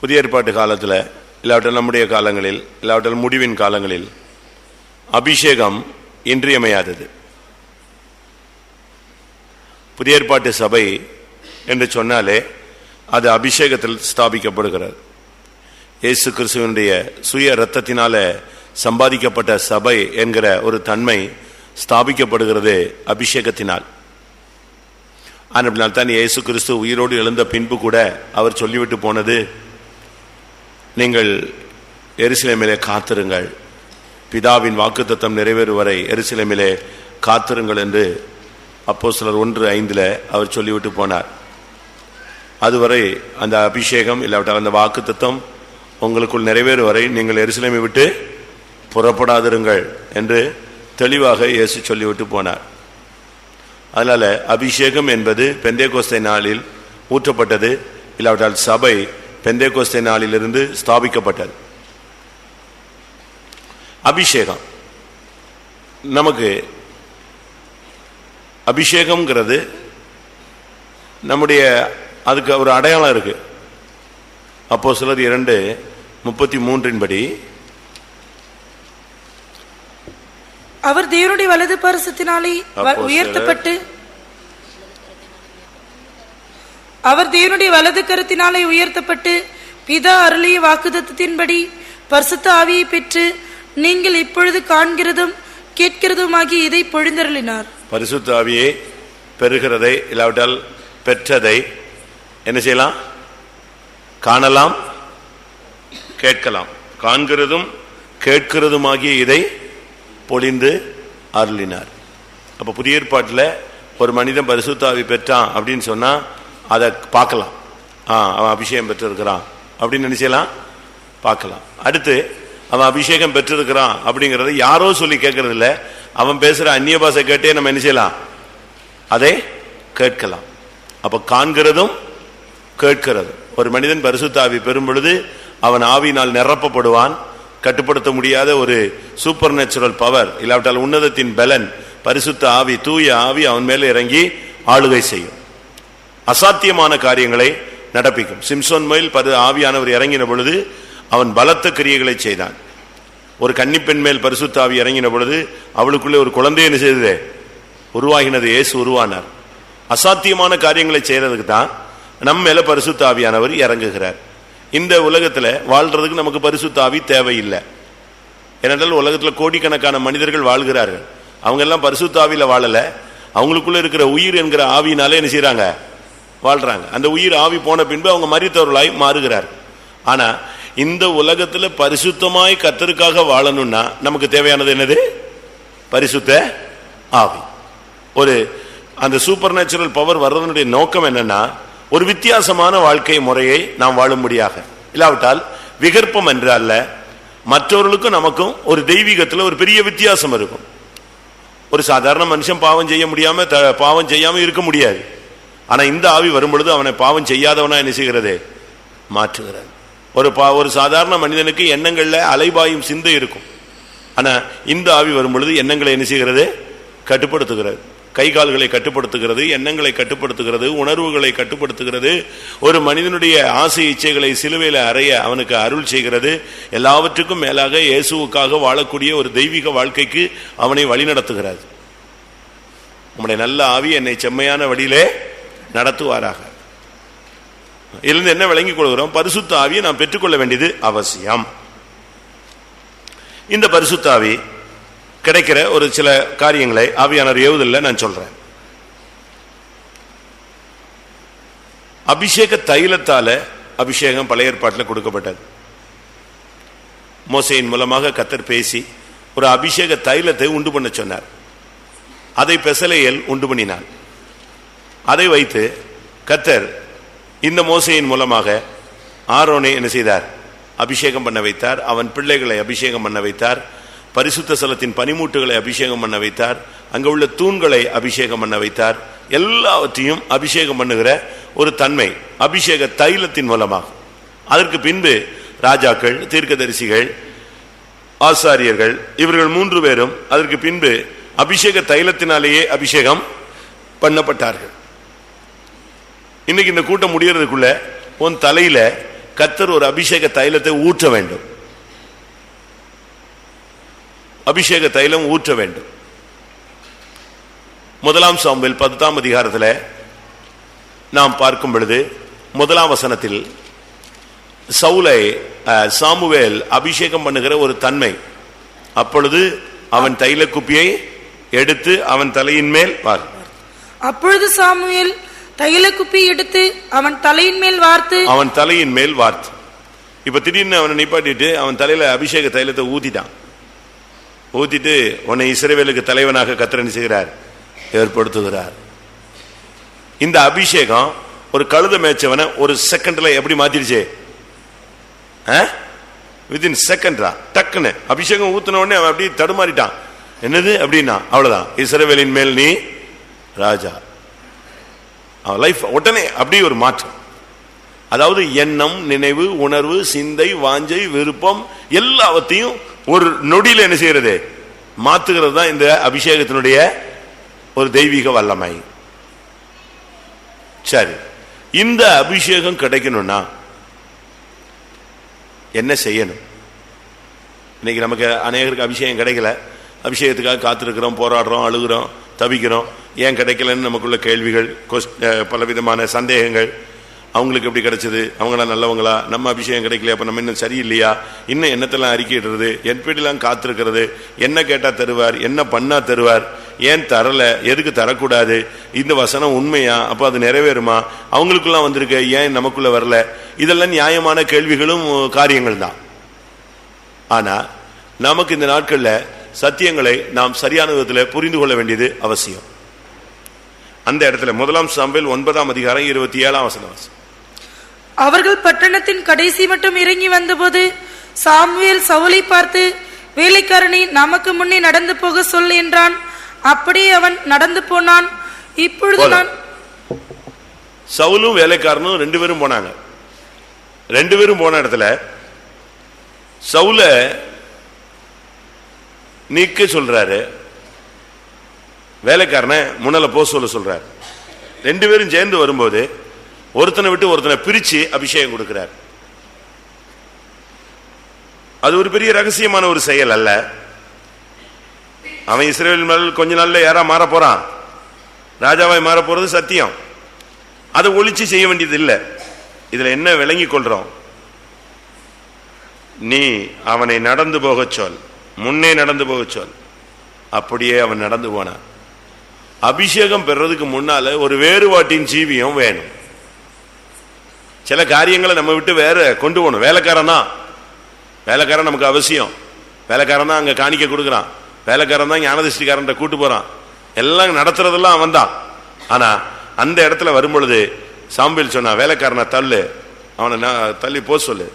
புதிய ஏற்பாட்டு காலத்தில் இல்லாவிட்டால் நம்முடைய காலங்களில் இல்லாவிட்டால் முடிவின் காலங்களில் அபிஷேகம் இன்றியமையாதது. புதிய ஏற்பாட்டு சபை என்று சொன்னாலே அது அபிஷேகத்தில் ஸ்தாபிக்கப்படுகிறது. இயேசு கிறிஸ்துவினுடைய சுய இரத்தத்தினால சம்பாதிக்கப்பட்ட சபை என்கிற ஒரு தன்மை ஸ்தாபிக்கப்படுகிறது அபிஷேகத்தினால். அதனால் தான் இயேசு கிறிஸ்து உயிரோடு எழுந்த பின்பு கூட அவர் சொல்லிவிட்டு போனது, நீங்கள் எருசலேமிலே காத்திருங்கள், பிதாவின் வாக்குத்தத்தம் நிறைவேறும் வரை எருசலேமிலே காத்திருங்கள் என்று அப்போஸ்தலர் 1:5 அவர் சொல்லிவிட்டு போனார். அதுவரை அந்த அபிஷேகம் இல்லாவிட்டால் அந்த வாக்குத்தத்தம் உங்களுக்குள் நிறைவேறும் வரை நீங்கள் எருசலேமை விட்டு புறப்படாதிருங்கள் என்று தெளிவாக இயேசு சொல்லிவிட்டு போனார். அதனால அபிஷேகம் என்பது பெந்தேகோஸ்தே நாளில் ஊற்றப்பட்டது, இல்லாவிட்டால் சபை பெந்தேகோஸ்தே நாளிலிருந்து ஸ்தாபிக்கப்பட்டது. அபிஷேகம் நமக்கு அபிஷேகம்ங்கிறது நம்முடைய அதுக்கு ஒரு அடையாளம் இருக்கு. அப்போஸ்தலர் 2:33 படி அவர் தேவனுடைய வலது பரிசுத்தினாலே உயர்த்தப்பட்டு அவர் தேவனுடைய வலது கரத்தினாலே உயர்த்தப்பட்டு பிதா அருளிய வாக்குத்தத்தத்தின்படி பரிசுத்த ஆவியை பெற்று நீங்கள் இப்பொழுது காண்கிறதும் கேட்கிறதுமாகி இதை பொழிந்தருளினார். பரிசுத்த ஆவியை பெறுகிறதை இல்லாவிட்டால் பெற்றதை என்ன செய்யலாம்? காணலாம், கேட்கலாம். காண்கிறதும் கேட்கிறதுமாகிய இதை பொழிந்து அருளினார். அப்ப புதிய ஏற்பாட்டில் ஒரு மனிதன் பரிசுத்த ஆவி பெற்றான் அப்படின்னு சொன்னா அதை பார்க்கலாம். அவன் அபிஷேகம் பெற்றிருக்கிறான் அப்படின்னு நினைச்சலாம், பார்க்கலாம். அடுத்து அவன் அபிஷேகம் பெற்றிருக்கிறான் அப்படிங்கறத யாரோ சொல்லி கேட்கறது இல்லை, அவன் பேசுற அந்நிய பாஷை கேட்டே நம்ம என்ன செய்யலாம்? அதை கேட்கலாம். அப்ப காண்கிறதும் கேட்கிறது. ஒரு மனிதன் பரிசுத்த ஆவி பெறும் பொழுது அவன் ஆவியினால் நிரப்பப்படுவான். கட்டுப்படுத்த முடியாத ஒரு சூப்பர் நேச்சுரல் பவர் இல்லாவிட்டால் உன்னதத்தின் பலன் பரிசுத்த ஆவி, தூய ஆவி அவன் மேலே இறங்கி ஆளுகை செய்யும், அசாத்தியமான காரியங்களை நடப்பிக்கும். சிம்சோன் மேல் ஆவியானவர் இறங்கின பொழுது அவன் பலத்த கிரியைகளை செய்தான். ஒரு கன்னிப்பெண் மேல் பரிசுத்த ஆவி இறங்கின பொழுது அவளுக்குள்ளே ஒரு குழந்தை என்ன செய்தது? உருவாகினது. இயேசு உருவானார். அசாத்தியமான காரியங்களை செய்யறதுக்கு தான் நம்ம மேல பரிசுத்த ஆவியானவர் இறங்குகிறார். இந்த உலகத்துல வாழ்றதுக்கு நமக்கு பரிசுத்த ஆவி தேவையில்லை. ஏனென்றால் உலகத்துல கோடிக்கணக்கான மனிதர்கள் வாழ்கிறார்கள். அவங்க எல்லாம் பரிசுத்த ஆவியில வாழல, அவங்களுக்குள்ள இருக்கிற உயிர் என்கிற ஆவியினாலே என்ன செய்யறாங்க? வாழ்றாங்க. அந்த உயிர் ஆவி போன பின்பு அவங்க மரித்தவர்களாய் மாறுகிறார். ஆனா இந்த உலகத்துல பரிசுத்தமாய் கர்த்தருக்காக வாழணும்னா நமக்கு தேவையானது என்னது? பரிசுத்த ஆவி. ஒரு அந்த சூப்பர் நேச்சுரல் பவர் வர்றதனுடைய நோக்கம் என்னன்னா, ஒரு வித்தியாசமான வாழ்க்கை முறையை நாம் வாழும்படியாக. இல்லாவிட்டால் விகற்பம் என்று அல்ல, மற்றவர்களுக்கும் நமக்கும் ஒரு தெய்வீகத்தில் ஒரு பெரிய வித்தியாசம் இருக்கும். ஒரு சாதாரண மனுஷன் பாவம் செய்ய முடியாம பாவம் செய்யாம இருக்க முடியாது. ஆனா இந்த ஆவி வரும் பொழுது அவனை பாவம் செய்யாதவனா என்ன செய்கிறது? மாற்றுகிறது. ஒரு சாதாரண மனிதனுக்கு எண்ணங்கள்ல அலைபாயும் சிந்தை இருக்கும். ஆனா இந்த ஆவி வரும் பொழுது எண்ணங்களை என்ன செய்கிறது? கட்டுப்படுத்துகிறது. கை கால்களை கட்டுப்படுத்துகிறது, எண்ணங்களை கட்டுப்படுத்துகிறது, உணர்வுகளை கட்டுப்படுத்துகிறது. ஒரு மனிதனுடைய ஆசை இச்சைகளை சிலுவையில அறைய அவனுக்கு அருள் செய்கிறது. எல்லாவற்றுக்கும் மேலாக இயேசுவுக்காக வாழக்கூடிய ஒரு தெய்வீக வாழ்க்கைக்கு அவனை வழி நடத்துகிறது. நம்முடைய நல்ல ஆவி என்னை செம்மையான வழியிலே நடத்துவாராக. இதிலிருந்து என்ன விளங்கிக் கொள்கிறோம்? பரிசுத்த ஆவியை நாம் பெற்றுக்கொள்ள வேண்டியது அவசியம். இந்த பரிசுத்த ஆவி கிடைக்கிற ஒரு சில காரியங்களை ஆவியானவர் ஏவுதல்ல நான் சொல்றேன். அபிஷேக தைலத்தால அபிஷேகம் பழைய ஏற்பாட்டில் கொடுக்கப்பட்டது. மோசேயின் மூலமாக கர்த்தர் பேசி ஒரு அபிஷேக தைலத்தை உண்டு பண்ண சொன்னார். அதை பெசலேயேல் உண்டு பண்ணினான். அதை வைத்து கர்த்தர் இந்த மோசேயின் மூலமாக ஆரோனை என்ன செய்தார்? அபிஷேகம் பண்ண வைத்தார். அவன் பிள்ளைகளை அபிஷேகம் பண்ண வைத்தார். பரிசுத்த ஸ்தலத்தின் பனிமூட்டுகளை அபிஷேகம் பண்ண வைத்தார். அங்க உள்ள தூண்களை அபிஷேகம் பண்ண வைத்தார். எல்லாவற்றையும் அபிஷேகம் பண்ணுகிற ஒரு தன்மை அபிஷேக தைலத்தின் மூலமாக. அதற்கு பின்பு ராஜாக்கள், தீர்க்கதரிசிகள், ஆசாரியர்கள் இவர்கள் 3 பேரும் அதற்கு பின்பு அபிஷேக தைலத்தினாலேயே அபிஷேகம் பண்ணப்பட்டார்கள். இன்னைக்கு இந்த கூட்டம் முடியறதுக்குள்ள உன் தலையில கர்த்தர் ஒரு அபிஷேக தைலத்தை ஊற்ற வேண்டும். அபிஷேக தைலம் ஊற்ற வேண்டும். 1 சாமுவேல் 10ஆம் அதிகாரத்தில் நாம் பார்க்கும் பொழுது 1ஆம் வசனத்தில் சவுலை சாமுவேல் அபிஷேகம் பண்ணுகிற ஒரு தன்மை. அப்பொழுது அவன் தைல குப்பியை எடுத்து அவன் தலையின் மேல் அப்பொழுது சாமுவேல் தைல குப்பி எடுத்து அவன் தலையின் மேல் வார்த்து இப்ப திடீர்னு அவனை நிப்பாட்டிட்டு அவன் தலையில அபிஷேக தைலத்தை ஊத்திட்டு உன்னை இஸ்ரவேலுக்கு தலைவனாக கர்த்தர் செய்கிறார், ஏற்படுத்துகிறார். இந்த அபிஷேகம் ஒரு கழுத மேய்ச்சவனை ஒரு செகண்ட்ல எப்படி மாத்திருச்சு? வித்தின் செகண்டா டக்குன்னு அபிஷேகம் ஊத்தின உடனே அவன் அப்படி தடுமாறிட்டான். என்னது அப்படின்னா அவ்வளவுதான், இஸ்ரவேலின் மேல் நீ ராஜா. அவன் லைஃப் உடனே அப்படி ஒரு மாற்றம். அதாவது எண்ணம், நினைவு, உணர்வு, சிந்தை, வாஞ்சை, விருப்பம் எல்லாவற்றையும் ஒரு நொடியில் என்ன செய்யறது? மாத்துகிறது தான் இந்த அபிஷேகத்தினுடைய ஒரு தெய்வீக வல்லமை. சரி, இந்த அபிஷேகம் கிடைக்கணும்னா என்ன செய்யணும்? இன்னைக்கு நமக்கு அநேகருக்கு அபிஷேகம் கிடைக்கல. அபிஷேகத்துக்காக காத்திருக்கிறோம், போராடுறோம், அழுகிறோம், தவிக்கிறோம். ஏன் கிடைக்கலன்னு நமக்குள்ள கேள்விகள், பலவிதமான சந்தேகங்கள். அவங்களுக்கு எப்படி கிடைச்சது? அவங்களா நல்லவங்களா? நம்ம அபிஷேகம் கிடைக்கலையா? அப்ப நம்ம இன்னும் சரியில்லையா? இன்னும் என்னத்தெல்லாம் அறிக்கையிடுறது, எப்படிலாம் காத்திருக்கிறது, என்ன கேட்டா தருவார், என்ன பண்ணா தருவார், ஏன் தரல, எதுக்கு தரக்கூடாது, இந்த வசனம் உண்மையா, அப்ப அது நிறைவேறுமா, அவங்களுக்குலாம் வந்திருக்க ஏன் நமக்குள்ள வரல? இதெல்லாம் நியாயமான கேள்விகளும் காரியங்கள் தான். ஆனா நமக்கு இந்த நாட்கள்ல சத்தியங்களை நாம் சரியான விதத்தில் புரிந்து கொள்ள வேண்டியது அவசியம். அந்த இடத்துல 1 சாமுவேல் 9ஆம் அதிகாரம் 27ஆம் வசனம். அவர்கள் பட்டணத்தின் கடைசி மட்டும் இறங்கி வந்தபோது சாமுவேல் சவுலை பார்த்து, வேலைக்காரனை நமக்கு முன்னே நடந்து போக சொல் என்றான். அப்படியே அவன் நடந்து போனான். இப்பொழுது நான் சவுலும் வேலைக்காரனும் 2 பேரும் போனாங்க. 2 பேரும் போன இடத்துல சவுல நீக்க சொல்றாரு, வேலைக்காரனை முன்னால போ சொல்றாரு. 2 பேரும் சேர்ந்து வரும்போது ஒருத்தனை விட்டு ஒருத்தனை பிரிச்சு அபிஷேகம் கொடுக்கிறார். அது ஒரு பெரிய ரகசியமான ஒரு செயல் அல்ல. அவன் இஸ்ரவேல் மேல் கொஞ்ச நாள்ல யாரா மாற போறான், ராஜாவாய் மாற போறது சத்தியம். அதை ஒளிச்சு செய்ய வேண்டியது இல்லை. இதுல என்ன விளங்கி கொள்றோம்? நீ அவனை நடந்து போக சொல், முன்னே நடந்து போக சொல். அப்படியே அவன் நடந்து போனான். அபிஷேகம் பெறதுக்கு முன்னால ஒரு வேறுபாட்டின் ஜீவியம் வேணும். சில காரியங்களை நம்ம விட்டு வேற கொண்டு போகணும். வேலைக்காரன் தான், வேலைக்காரன் நமக்கு அவசியம். வேலைக்காரன் தான் அங்க காணிக்க கொடுக்குறான், வேலைக்காரன் தான் ஞானதிஷ்டிக்காரன் கூட்டு போறான், எல்லாம் நடத்துறதெல்லாம் அவன் தான். ஆனா அந்த இடத்துல வரும்பொழுது சாமுவேல் சொன்னா, வேலைக்காரனை தள்ளு, அவனை தள்ளி போ சொல்லு.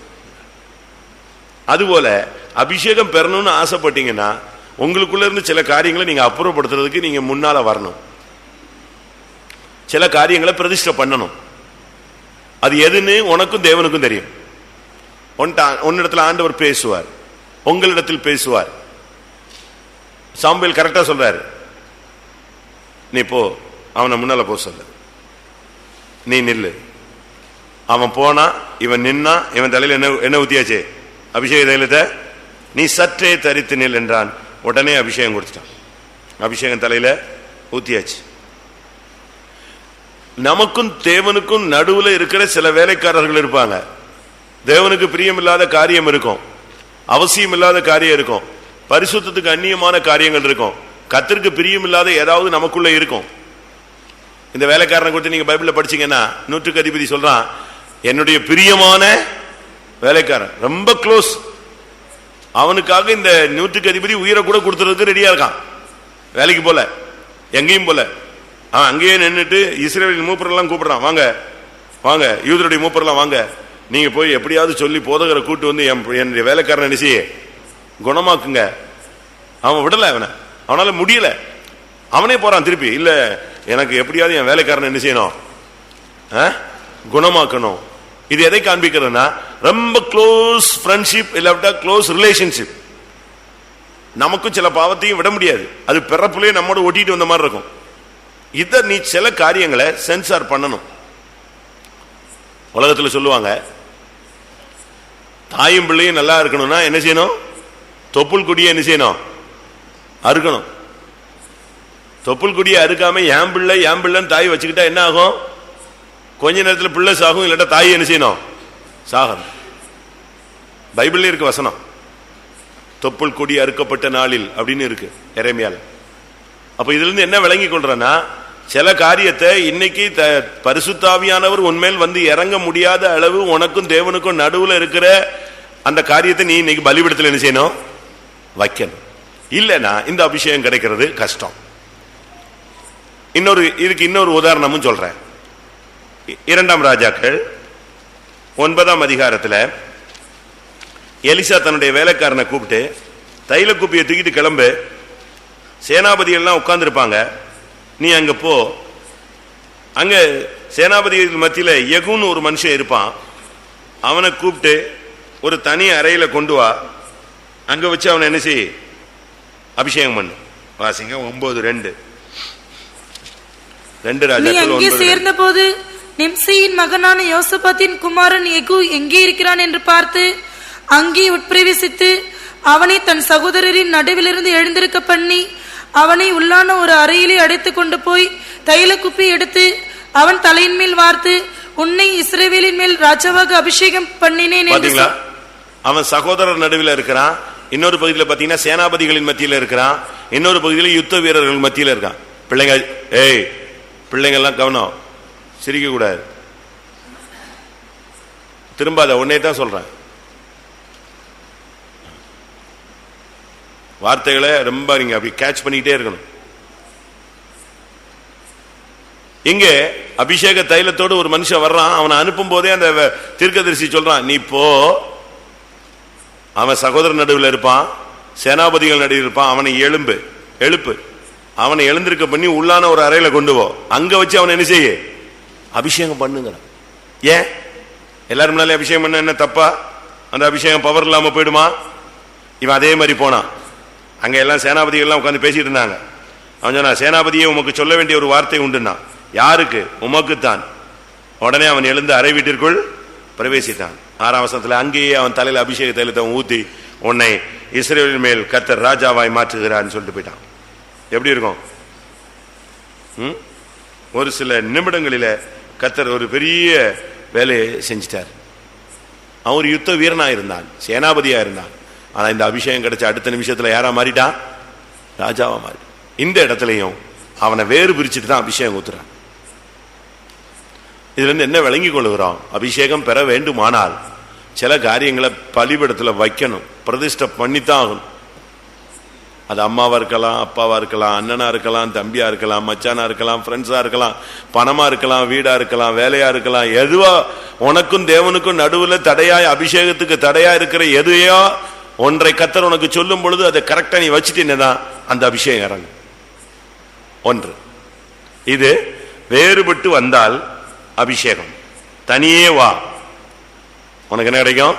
அதுபோல அபிஷேகம் பெறணும்னு ஆசைப்பட்டீங்கன்னா உங்களுக்குள்ள இருந்து சில காரியங்களை நீங்க அப்புறப்படுத்துறதுக்கு நீங்க முன்னால வரணும். சில காரியங்களை பிரதிஷ்டை பண்ணணும். அது எதுன்னு உனக்கும் தேவனுக்கும் தெரியும். உன்னிடத்துல ஆண்டவர் பேசுவார், உங்களிடத்தில் பேசுவார். சாமுவேல் கரெக்டா சொல்றாரு, நீ போ, அவனை முன்னால போ சொல்ல, நீ நில்லு. அவன் போனா, இவன் நின்னா, இவன் தலையில என்ன ஊத்தியாச்சு? அபிஷேக தைலத்தை. நீ சற்றே தரித்து நில் என்றான். உடனே அபிஷேகம் கொடுத்துட்டான். அபிஷேகம் தலையில ஊத்தியாச்சு. நமக்கும் தேவனுக்கும் நடுவுல இருக்கிற சில வேலைக்காரர்கள் இருப்பாங்க. தேவனுக்கு பிரியமில்லாத காரியம் இருக்கும், அவசியம் இல்லாத காரியம் இருக்கும், பரிசுத்தத்துக்கு அந்நியமான காரியங்கள் இருக்கும், கர்த்தருக்கு பிரியமில்லாத ஏதாவது நமக்குள்ள இருக்கும். இந்த வேலைக்காரனை கொடுத்து நீங்க பைபிள்ல படிச்சீங்கன்னா 100க்கு அதிபதி சொல்றான், என்னுடைய பிரியமான வேலைக்காரன், ரொம்ப க்ளோஸ். அவனுக்காக இந்த 100க்கு அதிபதி உயிரை கூட கொடுத்துறதுக்கு ரெடியா இருக்கான். வேலைக்கு போல, எங்கேயும் போல. அவன் அங்கேயே நின்றுட்டு இஸ்ரவேலின் மூப்பரெல்லாம் கூப்பிடுறான், வாங்க வாங்க, யூதருடைய மூப்பரெல்லாம் வாங்க, நீங்க போய் எப்படியாவது சொல்லி போதகரை கூட்டு வந்து என்னுடைய வேலைக்காரன் நினைச்சு குணமாக்குங்க. அவன் விடல, அவனால முடியல. அவனே போறான் திருப்பி, இல்ல எனக்கு எப்படியாவது என் வேலைக்காரன் என்ன செய்யணும், குணமாக்கணும். இது எதை காண்பிக்கிறதுனா, ரொம்ப க்ளோஸ் ஃப்ரெண்ட்ஷிப் இல்லாவிட்டா க்ளோஸ் ரிலேஷன்ஷிப். நமக்கும் சில பாவத்தையும் விட முடியாது, அது பிறப்புலயே நம்மோட ஒட்டிட்டு வந்த மாதிரி இருக்கும். இத நீ சில காரியங்களை சென்சார் பண்ணணும். உலகத்துல சொல்லுவாங்க, தாயும் பிள்ளையும் நல்லா இருக்கணும்னா என்ன செய்யணும்? தொப்புள் கொடியை என்ன செய்யணும்? அறுக்கணும். தொப்புள் கொடியை அறுக்காம ஏன் பிள்ளைன்னு தாய் வச்சுக்கிட்டா என்ன ஆகும்? கொஞ்ச நேரத்தில் பிள்ளை சாகும், இல்லாட்டா தாய் என்ன செய்யணும்? சாகணும். பைபிள்ல இருக்கு வசனம், தொப்புள் கொடி அறுக்கப்பட்ட நாளில் அப்படின்னு இருக்கு எரேமியால. அப்ப இதுல இருந்து என்ன விளங்கி கொள்றேன்னா, சில காரியத்தை இன்னைக்கு பரிசுத்தாவியானவர் உன்மேல் வந்து இறங்க முடியாத அளவு உனக்கும் தேவனுக்கும் நடுவுல இருக்கிற அந்த காரியத்தை நீ இன்னைக்கு பலிபீடத்தில் என்ன செய்யணும்? வைக்கணும். இல்லைன்னா இந்த அபிஷேகம் கிடைக்கிறது கஷ்டம். இதுக்கு இன்னொரு உதாரணமும் சொல்றேன். 2 ராஜாக்கள் 9ஆம் அதிகாரத்தில் எலிசா தன்னுடைய வேலைக்காரனை கூப்பிட்டு, தைல குப்பியை தூக்கிட்டு கிளம்பு, சேனாபதிகள்லாம் உட்கார்ந்து இருப்பாங்க, நீ அங்க போ, அங்க சேனாபதிகள் மத்தியில யெகூன்னு ஒரு மனுஷன் இருப்பான், அவனை கூப்பிட்டு ஒரு தனி அறையில கொண்டு வா, அங்க வச்சு அவனை என்ன செய்? அபிஷேகம் பண்ணு. வாசிங்க 9:2. 2 ராஜாக்கள் 9:2. சேர்ந்த போது நிம்சியின் மகனான யோசபாத்தின் குமாரன் யெகூ எங்கே இருக்கிறான் என்று பார்த்து அங்கே உட்பிரவேசித்து அவனை தன் சகோதரரின் நடுவிலிருந்து எழுந்திருக்க பண்ணி அவனை உள்ளான ஒரு அறையிலே அடைத்துக் கொண்டு போய் தைல குப்பி எடுத்து அவன் தலையின் மேல் வார்த்து, உன்னை இஸ்ரவேலின் மேல் ராஜாவாக அபிஷேகம் பண்ணினேன். அவன் சகோதரர் நடுவில் இருக்கிறான். இன்னொரு பகுதியில் பாத்தீங்கன்னா சேனாபதிகளின் மத்தியில் இருக்கிறான். இன்னொரு பகுதியில் யுத்த வீரர்கள் மத்தியில் இருக்கான். பிள்ளைங்க, பிள்ளைங்க எல்லாம் கவனம், சிரிக்க கூடாது, திரும்பாத, உன்னே தான் சொல்றேன். வார்த்தைகளை ரொம்ப நீங்க அப்படி கேட்ச் பண்ணிட்டே இருக்கணும். இங்கே அபிஷேக தைலத்தோடு ஒரு மனுஷன் வர்றான். அவனை அனுப்பும் போதே அந்த தீர்க்கதரிசி சொல்றான், நீ போ, அவன் சகோதரர் நடுவில் இருப்பான், சேனாபதிகள் நடுவில் இருப்பான், அவனை எழுப்பு, அவனை எழுந்திருக்க பண்ணி உள்ளான ஒரு அறையில கொண்டு போ, அங்க வச்சு அவனை என்ன செய்ய? அபிஷேகம் பண்ணுங்க. ஏன் எல்லாரும் முன்னாலே அபிஷேகம் பண்ண என்ன தப்பா? அந்த அபிஷேகம் பவர் இல்லாம போயிடுமா? இவன் அதே மாதிரி போனான். அங்க எல்லாம் சேனாபதிகள்லாம் உட்காந்து பேசிட்டு இருந்தாங்க. அவன் சொன்னா, சேனாபதியை உமக்கு சொல்ல வேண்டிய ஒரு வார்த்தை உண்டுன்னா. யாருக்கு? உமக்குத்தான். உடனே அவன் எழுந்து அறை வீட்டிற்குள் பிரவேசித்தான். 6ஆம் வசனத்துல அங்கேயே அவன் தலையில அபிஷேக தைலத்தை ஊத்தி, உன்னை இஸ்ரவேலின் மேல் கர்த்தர் ராஜாவாய் மாற்றுகிறான்னு சொல்லிட்டு போயிட்டான். எப்படி இருக்கும்? ஒரு சில நிமிடங்களில கர்த்தர் ஒரு பெரிய வேலையை செஞ்சிட்டார். அவன் ஒரு யுத்த வீரனா இருந்தான், சேனாபதியா இருந்தான். ஆனா இந்த அபிஷேகம் கிடைச்ச அடுத்த நிமிஷத்துல யாரா மாறிட்டான்? ராஜாவா மாறி. இந்த இடத்துலையும் அவனை வேறு பிரிச்சுட்டு தான் அபிஷேகம் ஊத்துறான். இதுல இருந்து என்ன விளங்கி கொள்ளுகிறோம்? அபிஷேகம் பெற வேண்டுமானால் சில காரியங்களை பலிபீடத்துல வைக்கணும், பிரதிஷ்டை பண்ணித்தான் ஆகணும். அது அம்மாவா இருக்கலாம், அப்பாவா இருக்கலாம், அண்ணனா இருக்கலாம், தம்பியா இருக்கலாம், மச்சானா இருக்கலாம், ஃப்ரெண்ட்ஸா இருக்கலாம், பணமா இருக்கலாம், வீடா இருக்கலாம், வேலையா இருக்கலாம். எதுவா உனக்கும் தேவனுக்கும் நடுவுல தடையாய், அபிஷேகத்துக்கு தடையா இருக்கிற எதையோ ஒன்றை கர்த்தர் உனக்கு சொல்லும் பொழுது அதை கரெக்டா நீ வச்சுட்டேன்னா அந்த அபிஷேகம் இறங்கும். ஒன்று இது வேறுபட்டு வந்தால் அபிஷேகம், தனியே வா, உனக்கு என்ன கிடைக்கும்?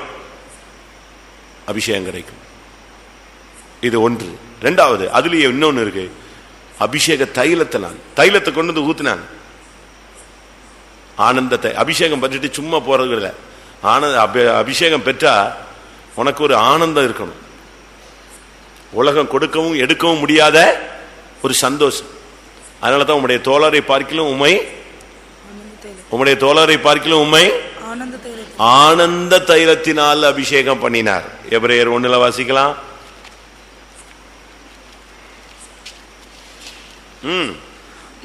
அபிஷேகம் கிடைக்கும். இது ஒன்று. ரெண்டாவது, அதுலயே இன்னொன்னு இருக்கு. அபிஷேக தைலத்தை கொண்டு வந்து ஊத்தினாங்க. ஆனந்தத்தை அபிஷேகம் பற்றிட்டு சும்மா போறது இல்லை. அபிஷேகம் பெற்றா உனக்கு ஒரு ஆனந்தம் இருக்கணும். உலகம் கொடுக்கவும் எடுக்கவும் முடியாத ஒரு சந்தோஷம். அதனாலதான் உம்முடைய தோழரை பார்க்கிலும் உம்மை ஆனந்த தைலத்தினால் அபிஷேகம் பண்ணினார். எபிரேயர் 1 வாசிக்கலாம்.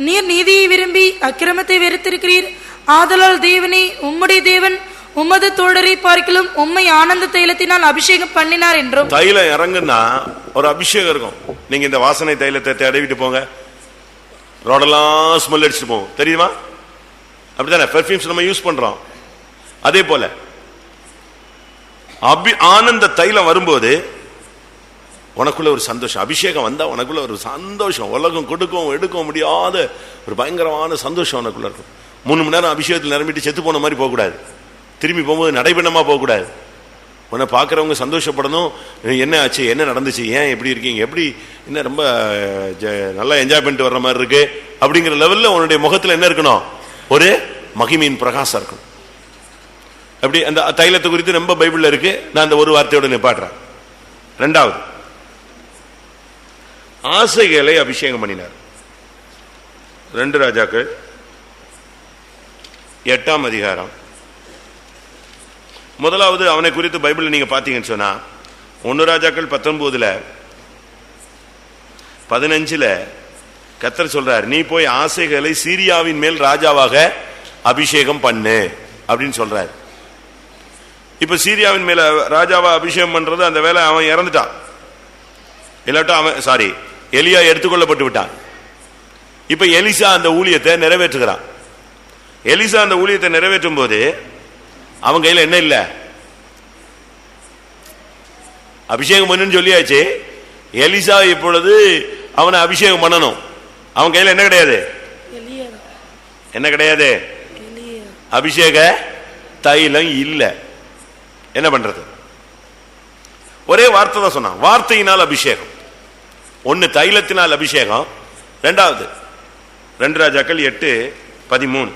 நீர் நீதியை விரும்பி அக்கிரமத்தை வெறுத்திருக்கிறீர், ஆதலால் தேவனே உம்முடைய தேவன் உமது தோழரை பார்க்கிலும் உம்மை ஆனந்த தைலத்தினால் அபிஷேகம் பண்ணினார் என்றும். தைலம் இறங்குன்னா ஒரு அபிஷேகம் இருக்கும். நீங்க இந்த வாசனை தைலத்தை தடவிட்டு போங்க, ரோடெல்லாம் ஸ்மெல் அடிச்சுட்டு போகும், தெரியுமா? அப்படித்தானே பெர்ஃபியூம்ஸ் நம்ம யூஸ் பண்றோம். அதே போல ஆனந்த தைலம் வரும்போது உனக்குள்ள ஒரு சந்தோஷம். அபிஷேகம் வந்தா உனக்குள்ள ஒரு சந்தோஷம், உலகம் கொடுக்கவும் எடுக்கவும் முடியாத ஒரு பயங்கரமான சந்தோஷம் உனக்குள்ள இருக்கும். 3 மணி நேரம் அபிஷேகத்தில் நிரம்பிட்டு செத்து போன மாதிரி போகக்கூடாது. திரும்பி போகும்போது நடைபெண்ணமா போகக்கூடாது. உன்னை பார்க்குறவங்க சந்தோஷப்படணும். என்ன ஆச்சு, என்ன நடந்துச்சு, ஏன் எப்படி இருக்கீங்க, எப்படி என்ன ரொம்ப நல்லா என்ஜாய் பண்ணிட்டு வர்ற மாதிரி இருக்கு அப்படிங்கிற லெவலில் உன்னுடைய முகத்தில் என்ன இருக்கணும்? ஒரு மகிமையின் பிரகாசம் இருக்கணும். அப்படி அந்த தைலத்தை குறித்து ரொம்ப பைபிள்ல இருக்கு. நான் அந்த ஒரு வார்த்தையோட நிப்பாட்டுறேன். இரண்டாவது, ஆசைகளை அபிஷேகம் பண்ணினார். 2 ராஜாக்கள் 8ஆம் அதிகாரம். முதலாவது அவனை குறித்து பைபிள் நீங்க பாத்தீங்கன்னு சொன்னா 1 ராஜாக்கள் 19:15 கர்த்தர் சொல்றார், நீ போய் ஆசைகளை சீரியாவின் மேல் ராஜாவாக அபிஷேகம் பண்ணு அப்படின்னு சொல்றார். இப்ப சீரியாவின் மேல ராஜாவா அபிஷேகம் பண்றது அந்த வேலை அவன் இறந்துட்டான், இல்லாட்டா அவன் எலியா எடுத்துக்கொள்ளப்பட்டு விட்டான். இப்ப எலிசா அந்த ஊழியத்தை நிறைவேற்றுகிறான். எலிசா அந்த ஊழியத்தை நிறைவேற்றும் போது அவன் கையில என்ன இல்ல, அபிஷேகம் பண்ணுன்னு சொல்லியாச்சு. எலிசா இப்பொழுது அவனை அபிஷேகம் பண்ணணும். அவன் கையில என்ன கிடையாது, என்ன கிடையாது, அபிஷேக தைலம் இல்ல. என்ன பண்றது? ஒரே வார்த்தை தான் சொன்னான், வார்த்தையினால் அபிஷேகம். ஒன்னு தைலத்தினால் அபிஷேகம், இரண்டாவது 2 ராஜாக்கள் 8:13.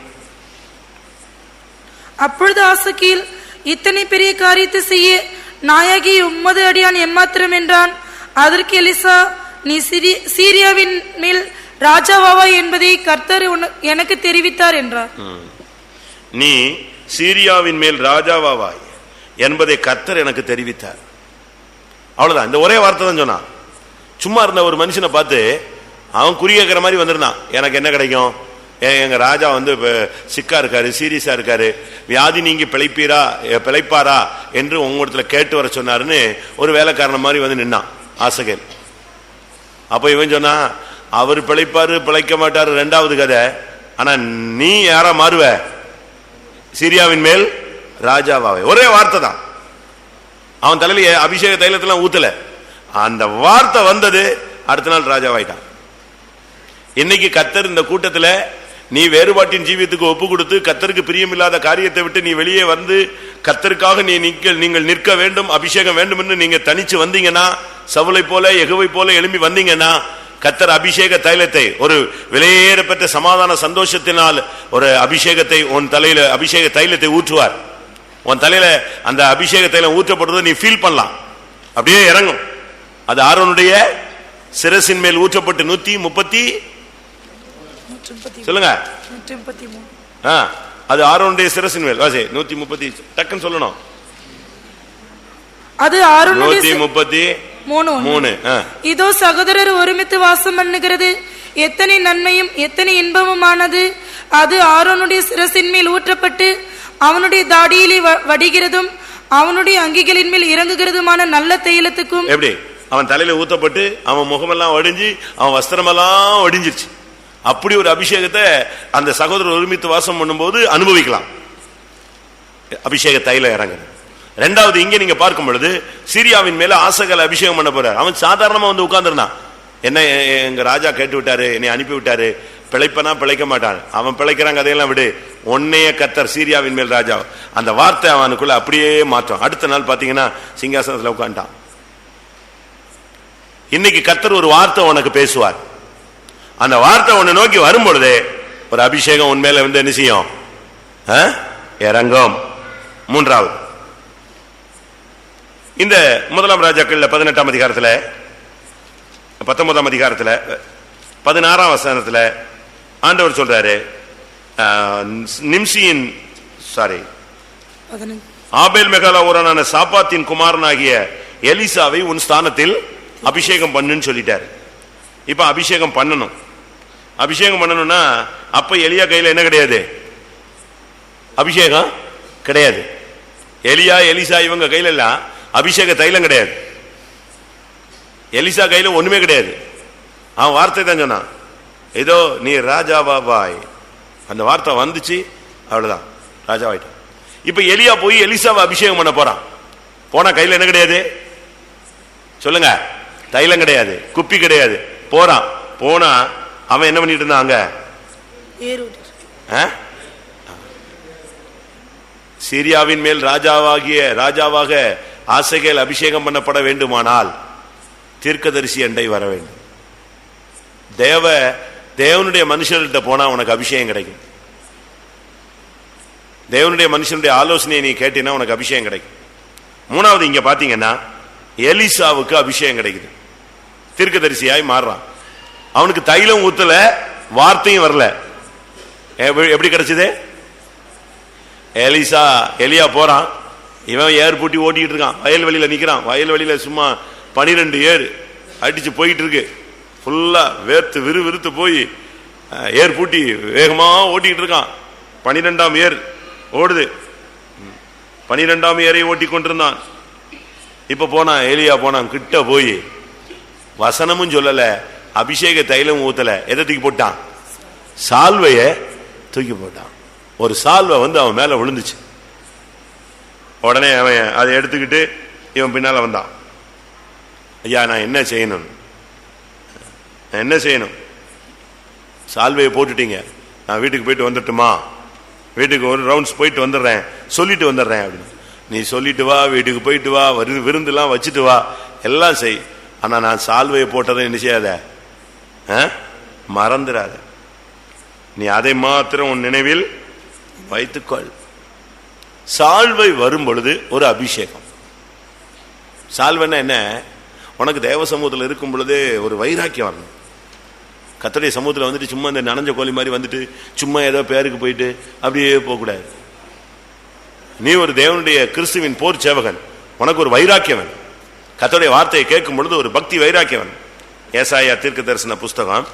அப்பொழுது ஆசகேல், இத்தனை பெரிய காரியத்தை செய்ய நாயகி உம்மது அடியான் எம்மாத்திரம் என்றான். அதற்கு எலிசா, நீ சீரியாவின் மேல் ராஜாவாவா என்பதை கர்த்தர் எனக்கு தெரிவித்தார் என்றார். நீ சீரியாவின் மேல் ராஜாவாவாய் என்பதை கர்த்தர் எனக்கு தெரிவித்தார். அவ்வளவுதான், இந்த ஒரே வார்த்தை தான் சொன்னான். சும்மா இருந்த ஒரு மனுஷனை பார்த்து அவன் குறியேக்கிற மாதிரி வந்திருந்தான். எனக்கு என்ன கிடைக்கும், எங்க ராஜா சிக்கா இருக்காரு, சீரியஸா இருக்காரு, வியாதி நீங்கி பிழைப்பாரா என்று உங்களிடத்துல கேட்டு வர சொன்னாருன்னு ஒரு வேலைக்காரன மாதிரி வந்து நின்னான் ஆசகேல். அப்ப இவன் சொன்னா, அவர் பிழைப்பாரு பிழைக்க மாட்டாரு ரெண்டாவது கதை, ஆனா நீ யாரா மாறுவ, சீரியாவின் மேல் ராஜாவாவே. ஒரே வார்த்தை தான். அவன் தலையில அபிஷேக தைலத்தெல்லாம் ஊத்தல, அந்த வார்த்தை வந்தது, அடுத்த நாள் ராஜாவாயிட்டான். இன்னைக்கு கர்த்தர் இந்த கூட்டத்தில் நீ வேறுபாட்டின் ஜீவியத்துக்கு ஒப்பு கொடுத்து கர்த்தருக்கு பிரியமில்லாத காரியத்தை விட்டு நீ வெளியே வந்து கர்த்தருக்காக நீங்கள் நிற்க வேண்டும், அபிஷேகம் வேண்டும் என்று நீங்க தனிச்சு வந்தீங்கன்னா, சவுலை போல எகுவை போல எழும்பி வந்தீங்கன்னா, கர்த்தர் அபிஷேக தைலத்தை, ஒரு விலையேறப்பட்ட சமாதான சந்தோஷத்தினால் ஒரு அபிஷேகத்தை உன் தலையில அபிஷேக தைலத்தை ஊற்றுவார். உன் தலையில அந்த அபிஷேக தைலம் ஊற்றப்படுறதை நீ ஃபீல் பண்ணலாம், அப்படியே இறங்கும். அது ஆரோனுடைய சிரசின் மேல் ஊற்றப்பட்டு 130 சொல்லுங்க, அது ஆரோனுடைய சிரசின் மேல் 130 டக்குன்னு சொல்லணும். அது 133. இதோ சகோதரர் ஒருமித்து வாசம் பண்ணுகிறது, எத்தனை நன்மையும் எத்தனை இன்பமுமானது. அது ஆரோனுடைய சிரசின் மேல் ஊற்றப்பட்டு அவனுடைய தாடியிலே வடிகிறதும் அவனுடைய அங்கிகளின் மேல் இறங்குகிறதுமான நல்ல தைலத்துக்கும். எப்படி அவன் தலையில ஊத்தப்பட்டு அவன் முகமெல்லாம் ஒடிஞ்சு அவன் வஸ்திரமெல்லாம் ஒடிஞ்சிருச்சு. அப்படி ஒரு அபிஷேகத்தை அந்த சகோதரர் ஒருமித்து வாசம் பண்ணும்போது அனுபவிக்கலாம். அபிஷேக தைலம் இறங்குது. ரெண்டாவது, இங்க நீங்க பார்க்கும் பொழுது சீரியாவின் மேல ஆசகேல் அபிஷேகம் பண்ண போறார். அவன் சாதாரணமா வந்து உட்கார்ந்துருந்தான். என்ன, எங்க ராஜா கேட்டு விட்டாரு, என்னை அனுப்பி விட்டாரு, பிழைப்பனா பிழைக்க மாட்டான், அவன் பிழைக்கிறாங்க, அதையெல்லாம் விடு, ஒன்னைய கர்த்தர் சீரியாவின் மேல் ராஜா. அந்த வார்த்தை அவனுக்குள்ள அப்படியே மாற்றம். அடுத்த நாள் பாத்தீங்கன்னா சிங்காசனத்துல உட்காந்துட்டான். இன்னைக்கு கர்த்தர் ஒரு வார்த்தை உனக்கு பேசுவார். அந்த வார்த்தை உன்னை நோக்கி வரும்பொழுது ஒரு அபிஷேகம் உண்மையில என்ன செய்யும், இறங்கும். மூன்றாவது, இந்த 1 ராஜாக்கள் 18ஆம் அதிகாரத்தில் 19ஆம் அதிகாரத்தில் 16ஆம் வசனத்தில் ஆண்டவர் சொல்றாரு, நிம்சியின் ஆபேல் மெகாலா ஊரான சாப்பாத்தின் குமாரனாகிய எலிசாவை உன் ஸ்தானத்தில் அபிஷேகம் பண்ணுன்னு சொல்லிட்டாரு. இப்ப அபிஷேகம் பண்ணணும். அபிஷேகம் பண்ணணும்னா அப்ப எலியா கையில என்ன கிடையாது, அபிஷேகம் கிடையாது. எலியா எலிசா இவங்க கையில எல்லாம் அபிஷேக தைலம் கிடையாது. எலிசா கையில ஒண்ணுமே கிடையாது. அவன் வார்த்தை தான் சொன்னான், ஏதோ நீ ராஜாவா பாய். அந்த வார்த்தை வந்துச்சு, அவ்வளவுதான், ராஜாவாயிட்டான். இப்ப எலியா போய் எலிசாவை அபிஷேகம் பண்ண போறான். போனா கையில என்ன கிடையாது சொல்லுங்க, தைலம் கிடையாது, குப்பி கிடையாது. போறான். போனா அவன் என்ன பண்ணிட்டு இருந்தாங்க, சீரியாவின் மேல் ராஜாவாக ஆசகேல் அபிஷேகம் பண்ணப்பட வேண்டுமானால் தீர்க்கதரிசி அண்டை வர வேண்டும். தேவனுடைய மனுஷர்கிட்ட போனா உனக்கு அபிஷேகம் கிடைக்கும். தேவனுடைய மனுஷனுடைய ஆலோசனையை நீ கேட்டீன்னா உனக்கு அபிஷேகம் கிடைக்கும். மூணாவது இங்க பாத்தீங்கன்னா எலிசாவுக்கு அபிஷேகம் கிடைக்குது, தீர்க்கதரிசியாய் மாறுறான். அவனுக்கு தைலம் ஊத்தல, வார்த்தையும் வரல. எப்படி கிடைச்சது? எலியா போறான், இவன் ஏர் பூட்டி ஓட்டிட்டு இருக்கான், வயல்வெளியில நிக்கிறான். வயல்வெளியில சும்மா 12 ஏர் அடிச்சு போயிட்டு இருக்கு, ஃபுல்லா வேர்த்து விறுவிறுத்து போய் ஏர் பூட்டி வேகமா ஓட்டிட்டு இருக்கான். 12ஆம் ஏர் ஓடுது, 12ஆம் ஏரை ஓட்டி கொண்டிருந்தான். இப்ப போனான், எலியா போனான், கிட்ட போய் வசனமும் சொல்லல, அபிஷேக தைலம் ஊத்தல, எதை தூக்கி போட்டான்? சால்வைய தூக்கி போட்டான். ஒரு சால்வை வந்து அவன் மேல விழுந்துச்சு. உடனே அவன் அதை எடுத்துக்கிட்டு இவன் பின்னால வந்தான். ஐயா, நான் என்ன செய்யணும்? சால்வையை போட்டுட்டீங்க, நான் வீட்டுக்கு போயிட்டு வந்துட்டுமா? வீட்டுக்கு ஒரு ரவுண்ட்ஸ் போயிட்டு வந்துடுறேன், சொல்லிட்டு வந்துடுறேன் அப்படின்னு. நீ சொல்லிட்டு வா, வீட்டுக்கு போயிட்டு வா, விருந்துலாம் வச்சுட்டு வா, எல்லாம் செய். ஆனா நான் சால்வையை போட்டதை என்ன செய்யாத, மறந்துடாத. நீ அதை மாத்திரம் உன் நினைவில் வைத்துக்கொள். சால்வை வரும் பொழுது ஒரு அபிஷேகம். சால்வைன்னா என்ன? உனக்கு தேவ சமூகத்தில் இருக்கும் பொழுதே ஒரு வைராக்கியம் வரணும். கர்த்தருடைய சமூகத்தில் வந்துட்டு சும்மா இந்த நனைஞ்ச கோழி மாதிரி வந்துட்டு சும்மா ஏதோ பேருக்கு போயிட்டு அப்படியே போகக்கூடாது. நீ ஒரு தேவனுடைய கிறிஸ்துவின் போர் சேவகன், உனக்கு ஒரு வைராக்கியவன். கர்த்தருடைய வார்த்தையை கேட்கும் பொழுது ஒரு பக்தி வைராக்கியவன். ஏசாயா தீர்க்க தரிசன புஸ்தகம்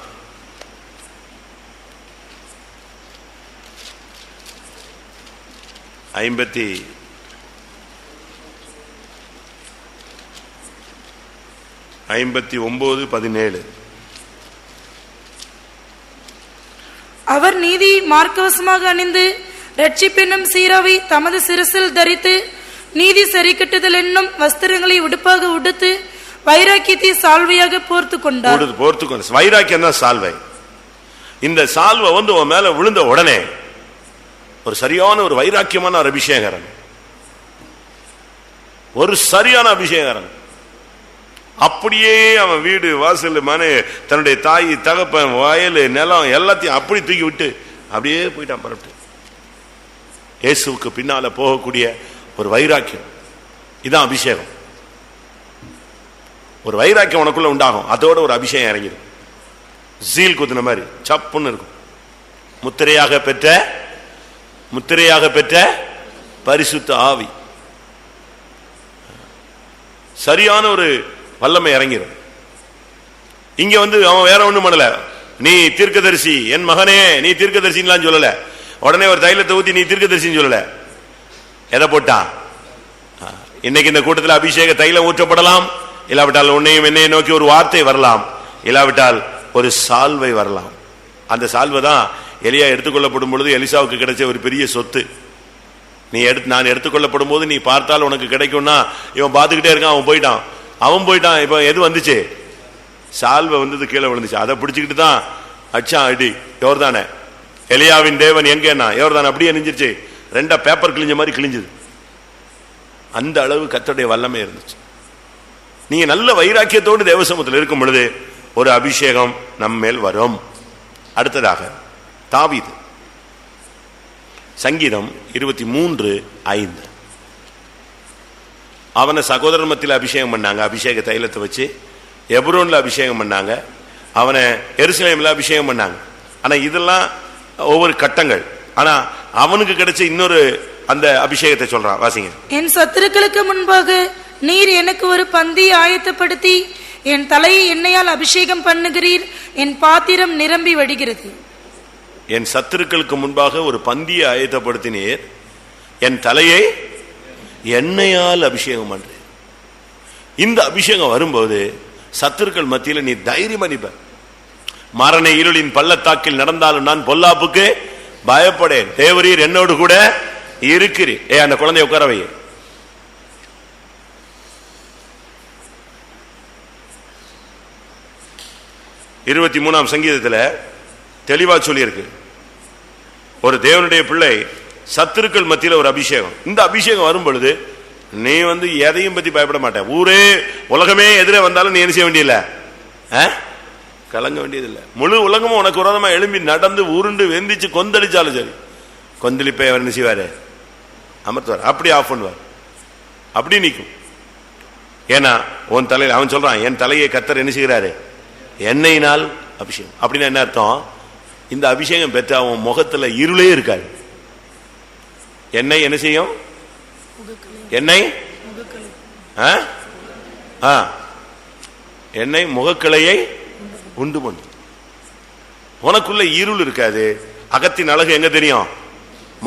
59:17. அவர் நீதி மார்க்கவசமாக அணிந்து ரட்சிப்பென்னும் சீராவை தமது சிரசில் தரித்து நீதி சரிக்கட்டுதல் என்னும் வஸ்திரங்களை உடுப்பாக உடுத்து வைராக்கியத்தை சால்வையாக போர்த்து கொண்டார். வைராக்கியம் தான் சால்வை. இந்த சால்வை வந்து உன் மேல விழுந்த உடனே ஒரு சரியான ஒரு வைராக்கியமான ஒரு அபிஷேகரன், ஒரு சரியான அபிஷேகரன். அப்படியே அவன் வீடு வாசல் மனை தன்னுடைய தாய் தகப்பன் வயல் நிலம் எல்லாத்தையும் அப்படி தூக்கி விட்டு அப்படியே போயிட்டான் பரப்பிட்டு. இயேசுவுக்கு பின்னால போகக்கூடிய ஒரு வைராக்கியம், இதான் அபிஷேகம். ஒரு வைராக்கியம் உனக்குள்ள உண்டாகும், அதோட ஒரு அபிஷேகம் இறங்கிடும். ஜீல் குத்துன மாதிரி சப்புன்னு இருக்கும். முத்திரையாக பெற்ற பரிசுத்த ஆவி, சரியான ஒரு வல்லமை இறங்கிடும். இங்க வந்து அவன் வேற ஒண்ணும் பண்ணல, நீ தீர்க்கதரிசி என் மகனே, நீ தீர்க்கதரிசின்னு சொல்லல. உடனே ஒரு தைலத்தை ஊத்தி நீ தீர்க்கதரிசின்னு சொல்லல. எதை போட்டான்? இன்னைக்கு இந்த கூட்டத்தில் அபிஷேக தைலம் ஊற்றப்படலாம், இல்லாவிட்டால் உன்னையும் என்னையும் நோக்கி ஒரு வார்த்தை வரலாம், இல்லாவிட்டால் ஒரு சால்வை வரலாம். அந்த சால்வை தான் எலியா எடுத்துக்கொள்ளப்படும் பொழுது எலிசாவுக்கு கிடைச்ச ஒரு பெரிய சொத்து. நான் எடுத்துக்கொள்ளப்படும் போது நீ பார்த்தால் உனக்கு கிடைக்கும்னா இவன் பார்த்துக்கிட்டே இருக்கான். அவன் போயிட்டான். இப்ப எது வந்துச்சு? சால்வை வந்தது, கீழே விழுந்துச்சு. அதை பிடிச்சுக்கிட்டு தான் அச்சான் அடி. யோர்தானே, எலியாவின் தேவன் எங்கன்னா யோர்தான் அப்படியே நெஞ்சிருச்சு, 2 பேப்பர் கிழிஞ்ச மாதிரி கிழிஞ்சது. அந்த அளவு கர்த்தருடைய வல்லமை இருந்துச்சு. நீங்க நல்ல வைராக்கியத்தோடு தேவசமூகத்தில் இருக்கும் பொழுது ஒரு அபிஷேகம் நம்ம மேல் வரும். அடுத்ததாக தாவீது, சங்கீதம் 23:5. அவனை சகோதரர் மத்தியில் அபிஷேகம் பண்ணாங்க, அபிஷேக தைலத்தை வச்சு. எப்ரோன்ல அபிஷேகம் பண்ணாங்க, அவனை எருசலேம்ல அபிஷேகம் பண்ணாங்க. ஆனா இதெல்லாம் ஒவ்வொரு கட்டங்கள். ஆனா அவனுக்கு கிடைச்ச இன்னொரு அந்த அபிஷேகத்தை சொல்றான், வாசிங்க. என் சத்துருக்களுக்கு முன்பாக நீர் எனக்கு ஒரு பந்தியை ஆயத்தப்படுத்தி என் தலையை எண்ணெயால் அபிஷேகம் பண்ணுகிறீர், என் பாத்திரம் நிரம்பி வடிகிறது. என் சத்துருக்களுக்கு முன்பாக ஒரு பந்தியை ஆயத்தப்படுத்தினீர், என் தலையை எண்ணெயால் அபிஷேகம் பண்றீர். இந்த அபிஷேகம் வரும்போது சத்துருக்கள் மத்தியில் நீ தைரியம் அளிப்ப. மரண இருளின் பள்ளத்தாக்கில் நடந்தாலும் நான் பொல்லாப்புக்கு பயப்படேன், தேவரீர் என்னோடு கூட இருக்கிறீர். அந்த குழந்தைய உட்கார வை. 23ஆம் சங்கீதத்தில் தெளிவா சொல்லி இருக்கு, ஒரு தேவனுடைய பிள்ளை சத்துருக்கள் மத்தியில் ஒரு அபிஷேகம். இந்த அபிஷேகம் வரும் பொழுது நீ வந்து எதையும் பத்தி பயப்பட மாட்ட. ஊரே உலகமே எதிரே வந்தாலும் நீ என்ன செய்ய வேண்டியதில்லை, கலங்க வேண்டியதில்லை. முழு உலகமும் உனக்கு விரோதமா எழும்பி நடந்து உருண்டு வெந்திச்சு கொந்தளிச்சாலும் சரி, கொந்தளிப்பை அவர் என்ன செய்வாரு? அமர்த்துவார், அப்படி ஆஃப் பண்ணுவார், அப்படி நிற்கும். ஏன்னா உன் தலையில் அவன் சொல்றான், என் தலையை கர்த்தர் என்ன செய்கிறாரு, எண்ணெயினால் அபிஷேகம். அப்படின்னா என்ன அர்த்தம்? இந்த அபிஷேகம் பெற்ற அவன் முகத்துல இருளே இருக்காது. எண்ணெய் என்ன செய்யும்? எண்ணெய் எண்ணெய் முகக்கிளையை உண்டு பண்ணும். உனக்குள்ள இருள் இருக்காது. அகத்தின் அழகு எங்க தெரியும்?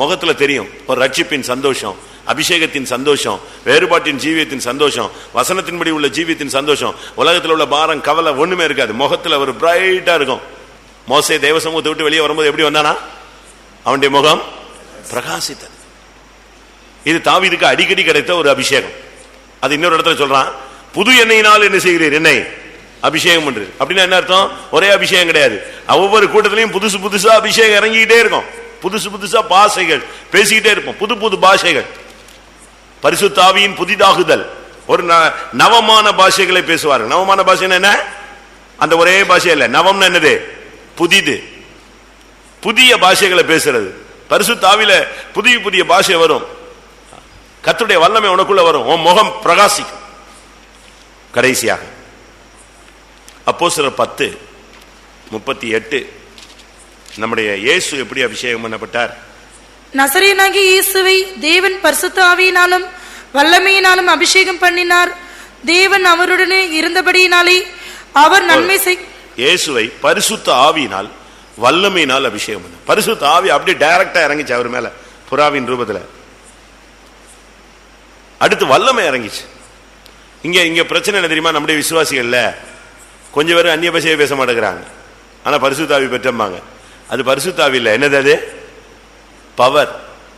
முகத்துல தெரியும். ஒரு ரட்சிப்பின் சந்தோஷம், அபிஷேகத்தின் சந்தோஷம், வேறுபாட்டின் ஜீவியத்தின் சந்தோஷம், வசனத்தின்படி உள்ள ஜீவியத்தின் சந்தோஷம். உலகத்தில் உள்ள பாரம் கவலை ஒண்ணுமே இருக்காது. முகத்துல ஒரு பிரைட்டா இருக்கும். மோசே தேவ சமூகத்தை விட்டு வெளியே வரும்போது எப்படி வந்தானா? அவனுடைய முகம் பிரகாசித்தது. இது தாவீதுக்கு அடிக்கடி கிடைத்த ஒரு அபிஷேகம். அது இன்னொரு இடத்துல சொல்றான், புது எண்ணெயினால் என்ன செய்கிறீர், எண்ணெய் அபிஷேகம் பண்றது. அப்படின்னா என்ன அர்த்தம்? ஒரே அபிஷேகம் கிடையாது. ஒவ்வொரு கூட்டத்திலையும் புதுசு புதுசா அபிஷேகம் இறங்கிக்கிட்டே இருக்கும். புதுசு புதுசா பாஷைகள் பேசிக்கிட்டே இருப்போம், புது புது பாஷைகள். பரிசுத்த ஆவியின் புதிதாகுதல். ஒரு நவமான பாஷைகளை பேசுவார்கள். நவமான பாஷை என்ன? அந்த ஒரே பாஷை இல்ல. நவம்னு என்னது? புதிது, புதிய பாஷைகளை பேசுறது. பரிசுத்த ஆவியில புதிய புதிய பாஷை வரும். கர்த்தருடைய வல்லமை உனக்குள்ள வரும். உன் முகம் பிரகாசிக்கும். கடைசியாக அப்போஸ்தலர் 10:38 நம்முடைய இயேசு எப்படி அபிஷேகம் பண்ணப்பட்டார்? நசரேயனாகிய இயேசுவை தேவன் பரிசுத்த ஆவியினாலும் வல்லமையினாலும் அபிஷேகம் பண்ணினார். தேவன் அவருடனே இருந்தபடியினாலே அவர் நன்மை இயேசுவை பரிசுத்த ஆவியினால் வல்லமையினால் அபிஷேகம் பண்ணார். பரிசுத்த ஆவி அப்படியே டைரக்டா இறங்கிச்சு அவர் மேல, புறாவின் ரூபத்துல. அடுத்து வல்லமை இறங்கிச்சு. இங்க பிரச்சனை என்ன தெரியுமா? நம்முடைய விசுவாசிகள்ல கொஞ்சம் பேர் அந்நிய பாஷையை பேச மாட்டேங்கிறாங்க, ஆனா பரிசுத்த ஆவி பெற்றம்பாங்க. அது பரிசுத்த ஆவி இல்ல. என்னது அது? பவர்.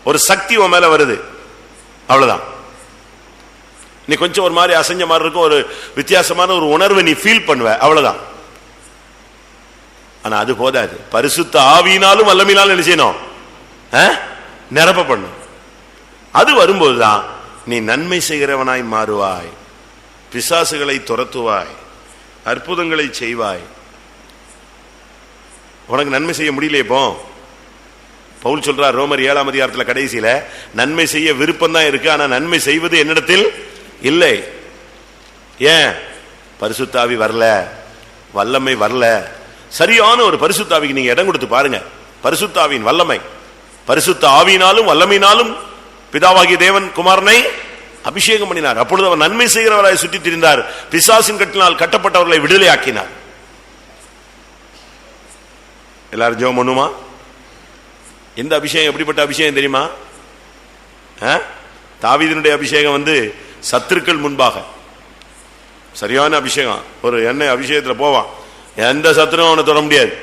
ஒரு சக்தி உன் மேல வருது, அவ்வளவுதான். நீ கொஞ்சம் ஒரு மாதிரி அசைஞ்ச மாதிரி இருக்கும், ஒரு வித்தியாசமான ஒரு உணர்வை நீ ஃபீல் பண்ணுவ, அவ்வளவுதான். ஆனா அது போதாது. பரிசுத்த ஆவியினாலும் வல்லமையினாலும் என்ன செய்யணும்? நிரப்பப்படணும். அது வரும்போதுதான் நீ நன்மை செய்கிறவனாய் மாறுவாய், பிசாசுகளை துரத்துவாய், அற்புதங்களை செய்வாய். உனக்கு நன்மை செய்ய முடியல. இப்போ பவுல் சொல்றார் ரோமர் 7ஆம் அதிகாரத்தில் கடைசியில, நன்மை செய்ய விருப்பம் தான் இருக்கு, ஆனா நன்மை செய்வது என்னிடத்தில் இல்லை. ஏன்? பரிசுத்த ஆவி வரல, வல்லமை வரல. சரியான ஒரு பரிசுத்த ஆவிக்கு நீங்க இடம் கொடுத்து பாருங்க. பரிசுத்த ஆவியின் வல்லமை, பரிசுத்த ஆவியினாலும் வல்லமையினாலும் பிதாவாகிய தேவன் குமாரனை அபிஷேகம் பண்ணினார். அப்பொழுது அவர் நன்மை செய்கிறவராய் சுற்றி திரிந்தார். பிசாசின் கட்டினால் கட்டப்பட்டவர்களை விடுதலை ஆக்கினார். எல்லாரும் ஜெபம் பண்ணுமா? இந்த அபிஷேகம் எப்படிப்பட்ட அபிஷேகம் தெரியுமா? தாவீதினுடைய அபிஷேகம் சத்துருக்கள் முன்பாக சரியான அபிஷேகம். ஒரு எண்ணெய் அபிஷேகத்துல போவான், எந்த சத்துருவும் அவனை தொட முடியாது.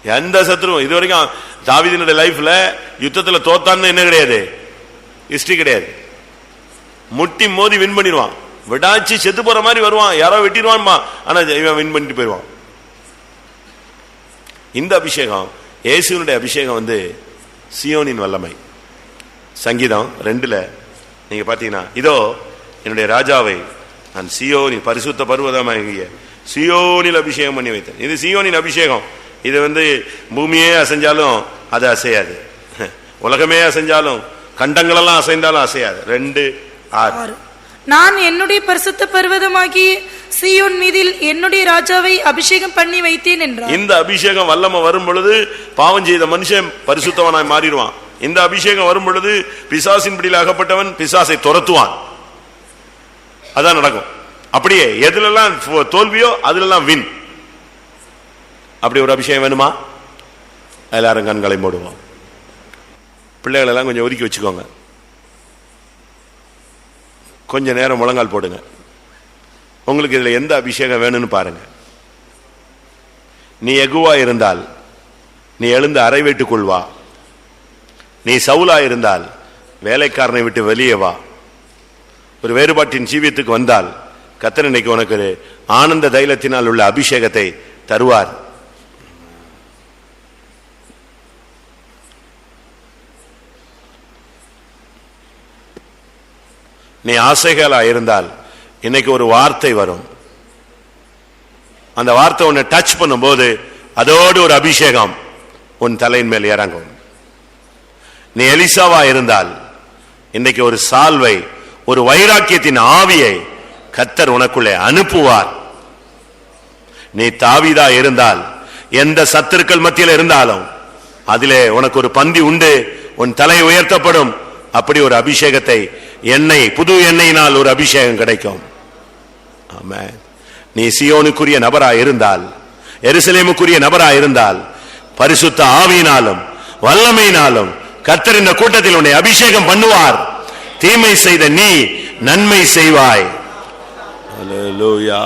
எந்த சத்துருவும் இது வரைக்கும் தாவீதினுடைய லைஃப்ல யுத்தத்துல தோத்தான்னு என்ன கிடையாது, ஹிஸ்டரி கிடையாது. முட்டி மோதி வின் பண்ணிடுவான், விடாச்சு செத்து போற மாதிரி வருவான், யாரோ வெட்டிடுவான்மா, ஆனா இவன் வின் பண்ணிட்டு போயிடுவான். இந்த அபிஷேகம், இயேசுவினுடைய அபிஷேகம் சியோனின் வல்லமை. சங்கீதம் 2 நீங்க பாத்தீங்கன்னா, இதோ என்னுடைய ராஜாவை நான் சியோனின் பரிசுத்த பர்வதமாகிய சியோனில் அபிஷேகம் பண்ணி வைத்தேன். இது சியோனின் அபிஷேகம். இது பூமியே அசைஞ்சாலும் அது அசையாது, உலகமே அசைஞ்சாலும் கண்டங்களெல்லாம் அசைந்தாலும் அசையாது. 2:6 நான் என்னுடைய பரிசுத்த பர்வதமாகிய சீயோன் மீதில் என்னுடைய ராஜாவை அபிஷேகம் பண்ணி வைத்தேன் என்றார். இந்த அபிஷேகம் வல்லமை வரும் பொழுது பாவம் செய்த மனுஷன் பரிசுத்தவனாய் மாறிடுவான். இந்த அபிஷேகம் வரும் பொழுது பிசாசின் பிடியில் அகப்பட்டவன் பிசாசை துரத்துவான். அதான் நடக்கும். அப்படியே எதுலெல்லாம் தோல்வியோ அதுலெல்லாம் வின். அப்படி ஒரு அபிஷேகம் வேணுமா? எல்லாரும் கண்களை மூடுவோம். பிள்ளைகள் எல்லாம் கொஞ்சம் ஒதுக்கி வச்சுக்கோங்க. கொஞ்ச நேரம் முழங்கால் போடுங்க. உங்களுக்கு இதுல எந்த அபிஷேகம் வேணும்னு பாருங்க. நீ எகுவா இருந்தால் நீ எழுந்து அறை வீட்டுக்குள் வா. நீ சவுலா இருந்தால் வேலைக்காரனை விட்டு வெளியே வா. ஒரு வேறுபாட்டின் ஜீவியத்துக்கு வந்தால் கர்த்தர் இன்னைக்கு உனக்கு ஆனந்த தைலத்தினால் உள்ள அபிஷேகத்தை தருவார். நீ ஆசைகளா இருந்தால் இன்னைக்கு ஒரு வார்த்தை வரும். அந்த வார்த்தை உன்னை டச் பண்ணும் போது அதோடு ஒரு அபிஷேகம் உன் தலையின் மேல் இறங்கும். நீ எலிசாவா இருந்தால் இன்னைக்கு ஒரு சால்வை, ஒரு வைராக்கியத்தின் ஆவியை கர்த்தர் உனக்குள்ளே அனுப்புவார். நீ தாவீதா இருந்தால், எந்த சத்துருக்கள் மத்தியில் இருந்தாலும் அதிலே உனக்கு ஒரு பந்தி உண்டு, உன் தலை உயர்த்தப்படும். அப்படி ஒரு அபிஷேகத்தை, எண்ணெய், புது எண்ணெயினால் ஒரு அபிஷேகம் கிடைக்கும். ஆமென். நீ சீயோனுக்குரிய நபராய் இருந்தால், எருசலேமுக்குரிய நபராய் இருந்தால், பரிசுத்த ஆவியினாலும் வல்லமையினாலும் கர்த்தர் இந்த கூட்டத்தில் உன்னை அபிஷேகம் பண்ணுவார். தீமை செய்த நீ நன்மை செய்வாய். அல்லேலூயா.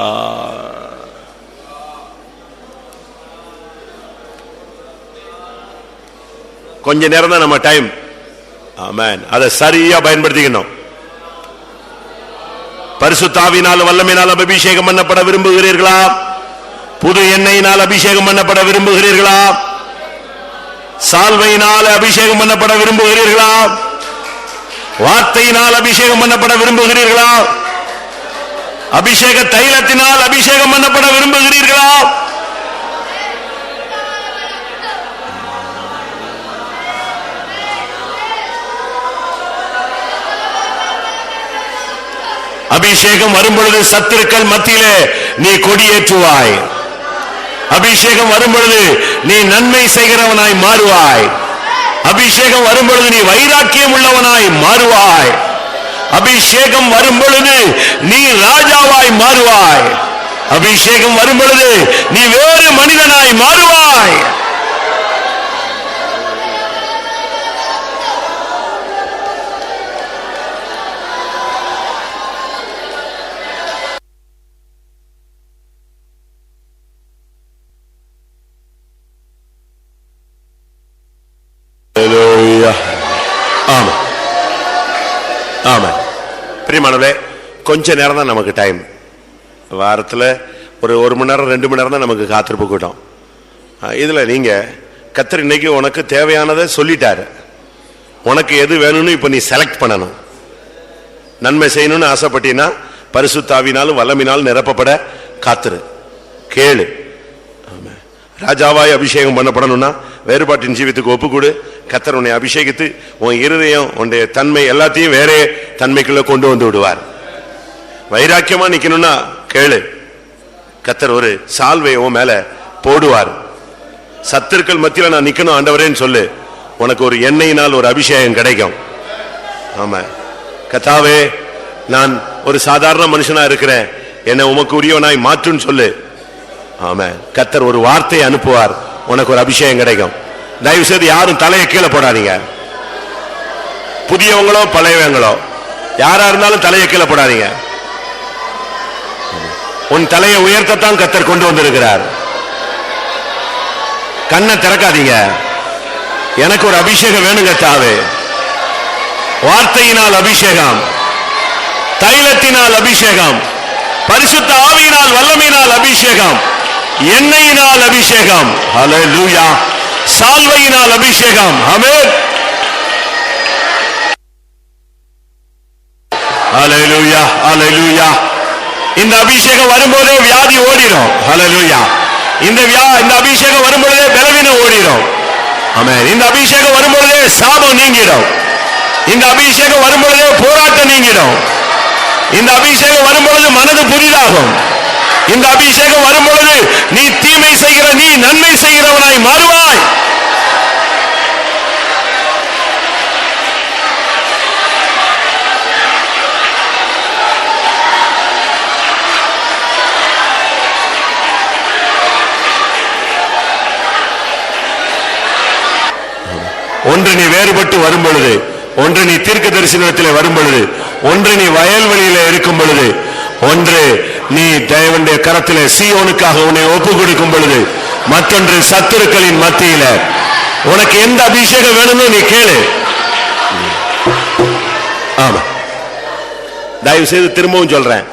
கொஞ்ச நேரம் தான் நம்ம டைம். ஆமென். அதை சரியா பயன்படுத்திக்கணும். பரிசுத்த ஆவியினால் வல்லமையினால் அபிஷேகம் பண்ணப்பட விரும்புகிறீர்களா? புது எண்ணெயினால் அபிஷேகம் பண்ணப்பட விரும்புகிறீர்களா? சால்வையினால் அபிஷேகம் பண்ணப்பட விரும்புகிறீர்களா? வார்த்தையினால் அபிஷேகம் பண்ணப்பட விரும்புகிறீர்களா? அபிஷேக தைலத்தினால் அபிஷேகம் பண்ணப்பட விரும்புகிறீர்களா? அபிஷேகம் வரும்பொழுது சத்துருக்கள் மத்தியிலே நீ கொடியேற்றுவாய். அபிஷேகம் வரும்பொழுது நீ நன்மை செய்கிறவனாய் மாறுவாய். அபிஷேகம் வரும்பொழுது நீ வைராக்கியம் உள்ளவனாய் மாறுவாய். அபிஷேகம் வரும்பொழுது நீ ராஜாவாய் மாறுவாய். அபிஷேகம் வரும்பொழுது நீ வேறு மனிதனாய் மாறுவாய். பிரியமானவர்களே, கொஞ்ச நேரம் தான் நமக்கு டைம். வாரத்தில் ஒரு மணி நேரம் 2 மணி நேரம் தான் நமக்கு காத்திருப்பு கூட்டம். இதுல நீங்க கர்த்தர் இன்னைக்கு உனக்கு தேவையானதை சொல்லிட்டாரு. உனக்கு எது வேணும்னு இப்ப நீ செலக்ட் பண்ணணும். நன்மை செய்யணும்னு ஆசைப்பட்டீங்கன்னா பரிசுத்த ஆவியினாலும் வல்லமையினாலும் நிரப்பப்பட காத்துரு, கேளு. ராஜாவாய் அபிஷேகம் பண்ணப்படணும்னா வேறுபாட்டின் ஜீவித்துக்கு ஒப்புக்கூடு. கர்த்தர் உன்னை அபிஷேகித்து உன் இருதயம், உன்னுடைய தன்மை எல்லாத்தையும் வேறே தன்மைக்குள்ள கொண்டு வந்து விடுவார். வைராக்கியமா நிக்கணும்னா கேளு, கர்த்தர் ஒரு சால்வையை உன் மேல போடுவார். சத்துருக்கள் மத்தியில நான் நிக்கணும் ஆண்டவரேன்னு சொல்லு, உனக்கு ஒரு எண்ணெயினால் ஒரு அபிஷேகம் கிடைக்கும். ஆமா, கர்த்தாவே நான் ஒரு சாதாரண மனுஷனா இருக்கிறேன், என்னை உமக்கு உரியவனாய் மாற்றுன்னு சொல்லு. ஆமா, கர்த்தர் ஒரு வார்த்தையை அனுப்புவார், உனக்கு ஒரு அபிஷேகம் கிடைக்கும். தயவு செய்து யாரும் தலையை கீழே போடாதீங்க. புதியவங்களோ பழையவங்களோ யாரா இருந்தாலும் தலையை கீழே போடாதீங்க. உன் தலையை உயர்த்தத்தான் கர்த்தர் கொண்டு வந்திருக்கிறார். கண்ணை திறக்காதீங்க. எனக்கு ஒரு அபிஷேகம் வேணுங்க தாவே. வார்த்தையினால் அபிஷேகம், தைலத்தினால் அபிஷேகம், பரிசுத்த ஆவியினால் வல்லமையினால் அபிஷேகம், எண்ணெயினால் அபிஷேகம், ஹல்லேலூயா, சால்வையினால் அபிஷேகம். ஆமென், ஹல்லேலூயா, ஹல்லேலூயா. இந்த அபிஷேகம் வரும்போதே வியாதி ஓடிடும். ஹல்லேலூயா. இந்த அபிஷேகம் வரும்போதே பலவீனம் ஓடிடும். ஆமென். இந்த அபிஷேகம் வரும்போதே சாபம் நீங்கிடும். இந்த அபிஷேகம் வரும்போதே போராட்டம் நீங்கிடும். இந்த அபிஷேகம் வரும்பொழுது மனது புதிதாகும். இந்த அபிஷேகம் வரும்பொழுது நீ தீமை செய்கிற நீ நன்மை செய்கிறவனாய் மாறுவாய். ஒன்று நீ வேறுபட்டு வரும் பொழுது, ஒன்று நீ தீர்க்க தரிசனத்தில் வரும் பொழுது, ஒன்று நீ வயல்வெளியில இருக்கும் பொழுது, ஒன்று நீ தேவனுடைய கரத்திலே சீயோனுக்காக உன்னை ஒப்பு கொடுக்கும் பொழுது, மற்றொன்று சத்துருக்களின் மத்தியில. உனக்கு எந்த அபிஷேகம் வேணும்னு நீ கேளு. ஆமா, தயவு செய்து திரும்பவும் சொல்றேன்,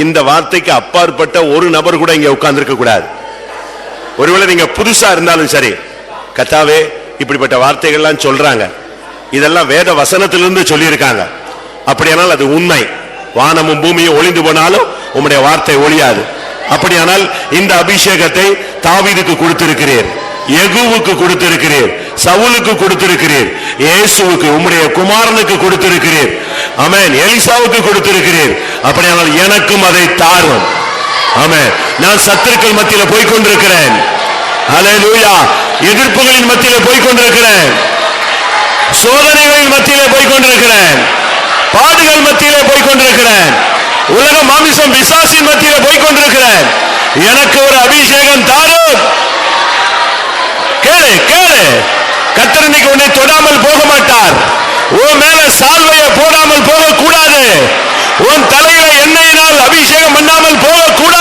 இந்த வார்த்தைக்கு அப்பாற்பட்ட ஒரு நபர் கூட இங்க உட்கார்ந்து இருக்க கூடாது. ஒருவேளை நீங்க புதுசா இருந்தாலும் சரி, கர்த்தாவே இப்படிப்பட்ட வார்த்தைகள்லாம் சொல்றாங்க, இதெல்லாம் வேத வசனத்திலிருந்து சொல்லி இருக்காங்க, அப்படியானால் அது உண்மை. வானமும் பூமியும் ஒளிந்து போனாலும் உம்முடைய வார்த்தை ஒளியாது. அப்படியானால் இந்த அபிஷேகத்தை தாவீதுக்கு கொடுத்திருக்கிறீர், யெகூவுக்கு கொடுத்திருக்கிறீர், சவுலுக்கு கொடுத்திருக்கிறீர், இயேசுவுக்கு உம்முடைய குமாரனுக்கு கொடுத்திருக்கிறீர், ஆமென், எலிசாவுக்கு கொடுத்திருக்கிறீர். அப்படியானால் எனக்கும் அதை தாரும். ஆமென். நான் சத்துருக்கள் மத்தியில போய் கொண்டிருக்கிறேன், அல்லேலூயா, எதிர்ப்புகளின் மத்தியில போய் கொண்டிருக்கிறேன், சோதனைகளின் மத்தியிலே போய் கொண்டிருக்கிறேன், பாடுகள் மத்தியிலே போய் கொண்டிருக்கிறேன், உலக மாமிசம் பிசாசின் மத்தியிலே போய் கொண்டிருக்கிறேன். எனக்கு ஒரு அபிஷேகம் தாரும். கேளு கேளு, கர்த்தர் இன்னைக்கு உன்னை தொடாமல் போக மாட்டார். உன் மேல சால்வையை போடாமல் போக கூடாது. உன் தலையில எண்ணெயினால் அபிஷேகம் பண்ணாமல் போக கூடாது.